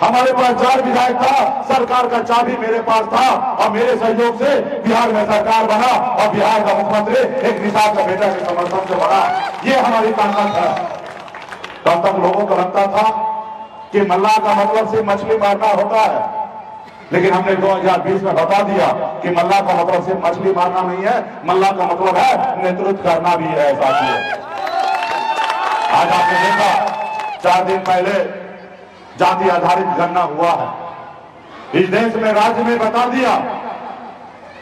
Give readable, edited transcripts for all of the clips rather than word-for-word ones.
हमारे पास 4 विधायक था, सरकार का चाबी मेरे पास था और मेरे सहयोग से बिहार में सरकार बना और बिहार का मुख्यमंत्री एक निषाद का बेटा के समर्थन से बना। ये हमारी ताकत है। तब तक लोगों को लगता था कि मल्लाह का मतलब सिर्फ मछली मारना होता है, लेकिन हमने 2020 में बता दिया कि मल्लाह का मतलब सिर्फ मछली मारना नहीं है, मल्लाह का मतलब है नेतृत्व करना भी है। साथियों, आज आपने देखा 4 दिन पहले जाति आधारित गणना हुआ है। इस देश में, राज्य में बता दिया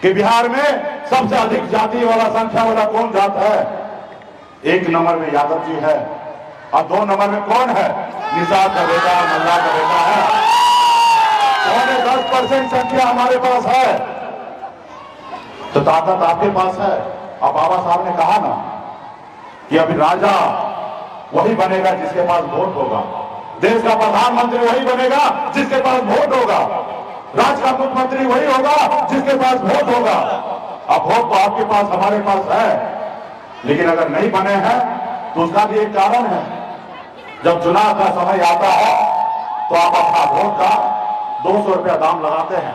कि बिहार में सबसे अधिक जाति वाला, संख्या वाला कौन जात है। 1 नंबर में यादव जी है और 2 नंबर में कौन है? निषाद का बेटा, मल्लाह का बेटा है। 10% संख्या हमारे पास है, तो ताकत आपके पास है। अब बाबा साहब ने कहा ना कि अभी राजा वही बनेगा जिसके पास वोट होगा, देश का प्रधानमंत्री वही बनेगा जिसके पास वोट होगा, राज्य का मुख्यमंत्री वही होगा जिसके पास वोट होगा। अब वोट तो आपके पास, हमारे पास है, लेकिन अगर नहीं बने हैं तो उसका भी एक कारण है। जब चुनाव का समय आता है तो आप अपना वोट का 200 रुपया दाम लगाते हैं।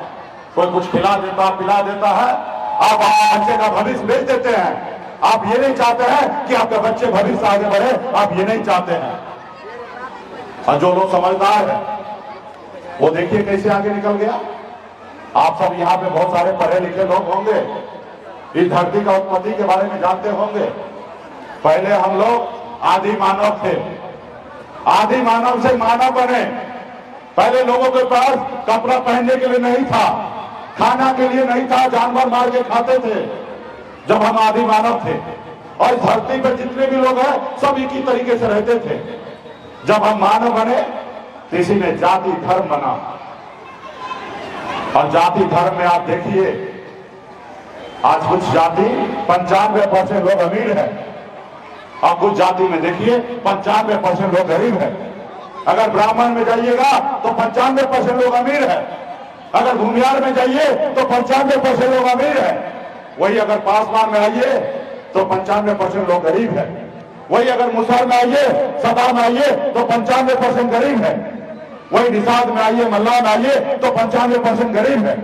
कोई कुछ खिला देता, पिला देता है, आप अपने बच्चे का भविष्य बेच देते हैं। आप ये नहीं चाहते हैं कि आपके बच्चे भविष्य आगे बढ़े, आप ये नहीं चाहते हैं। और जो लोग समझदार है वो देखिए कैसे आगे निकल गया। आप सब यहाँ पे बहुत सारे पढ़े लिखे लोग होंगे, इस धरती का उत्पत्ति के बारे में जानते होंगे। पहले हम लोग आदि मानव थे, आदि मानव से मानव बने। पहले लोगों के पास कपड़ा पहनने के लिए नहीं था, खाना के लिए नहीं था, जानवर मार के खाते थे जब हम आदि मानव थे। और इस धरती पर जितने भी लोग हैं सब एक ही तरीके से रहते थे। जब हम मानव बने तो इसी में जाति धर्म बना। और जाति धर्म में आप देखिए, आज कुछ जाति 95% लोग अमीर है और कुछ जाति में देखिए 95% लोग गरीब है। अगर ब्राह्मण में जाइएगा तो 95% लोग अमीर है, अगर भूमियार में जाइए तो 95% लोग अमीर है। वही अगर पासवान में आइए तो 95% लोग गरीब है। वही अगर मुसहर में आइए, सदा में आइए तो 95% गरीब है। वही निषाद में आइए, मल्लाह में आइए तो 95% गरीब है।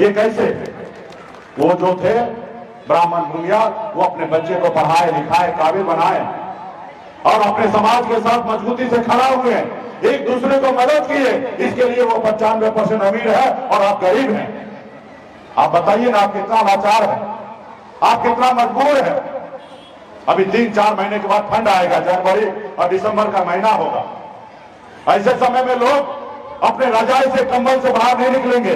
ये कैसे? वो जो थे ब्राह्मण भूमियार, वो अपने बच्चे को पढ़ाए लिखाए, काबिल बनाए और अपने समाज के साथ मजबूती से खड़ा हुए, एक दूसरे को मदद किए। इसके लिए वो 95% अमीर है और आप गरीब हैं। आप बताइए ना, आप कितना लाचार है, आप कितना मजबूर है। अभी 3-4 महीने के बाद ठंड आएगा, जनवरी और दिसंबर का महीना होगा। ऐसे समय में लोग अपने रजाई से, कंबल से बाहर नहीं निकलेंगे,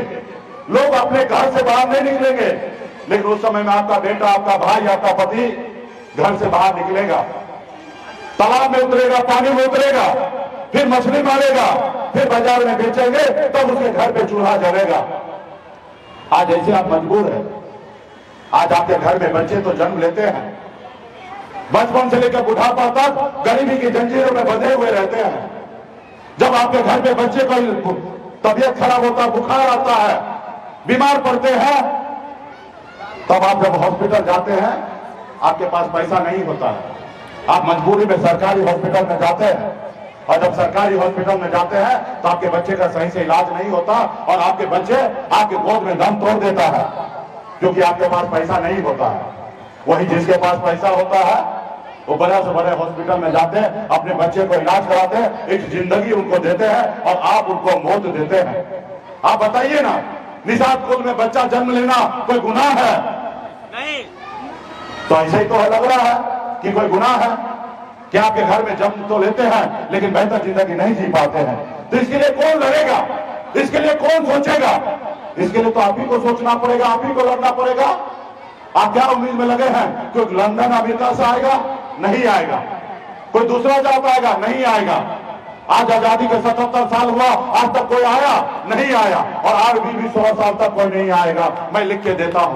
लोग अपने घर से बाहर नहीं निकलेंगे। लेकिन उस समय में आपका बेटा, आपका भाई, आपका पति घर से बाहर निकलेगा, तालाब में उतरेगा, पानी में उतरेगा, फिर मछली मारेगा, फिर बाजार में बेचेंगे, तब उसके घर पे चूल्हा जलेगा। आज ऐसे आप मजबूर हैं। आज आपके घर में बच्चे तो जन्म लेते हैं, बचपन से लेकर बुढ़ापा तक गरीबी की जंजीरों में बंधे हुए रहते हैं। जब आपके घर में बच्चे का तबीयत खराब होता है, बुखार आता है, बीमार पड़ते हैं, तब आप जब हॉस्पिटल जाते हैं आपके पास पैसा नहीं होता है, आप मजबूरी में सरकारी हॉस्पिटल में जाते हैं। और जब सरकारी हॉस्पिटल में जाते हैं तो आपके बच्चे का सही से इलाज नहीं होता और आपके बच्चे आपके गोद में दम तोड़ देता है, क्योंकि आपके पास पैसा नहीं होता है। वही जिसके पास पैसा होता है वो बड़े से बड़े हॉस्पिटल में जाते हैं, अपने बच्चे को इलाज कराते हैं, एक जिंदगी उनको देते हैं और आप उनको मौत देते हैं। आप बताइए ना, निषाद कुल में बच्चा जन्म लेना कोई गुनाह है? नहीं। तो ऐसे ही तो लग रहा है कि कोई गुनाह है कि आपके घर में जन्म तो लेते हैं लेकिन बेहतर जिंदगी नहीं जी पाते हैं। तो इसके लिए कौन लड़ेगा? इसके लिए कौन सोचेगा? इसके लिए तो आप ही को सोचना पड़ेगा, आप ही को लड़ना पड़ेगा। आप क्या उम्मीद में लगे हैं? कोई लंदन अमेरिका से आएगा? नहीं आएगा। कोई दूसरा जात आएगा? नहीं आएगा। आज आजादी के 77 साल हुआ, आज तक कोई आया? नहीं आया। और आज भी 100 साल तक कोई नहीं आएगा। मैं लिख के देता हूं।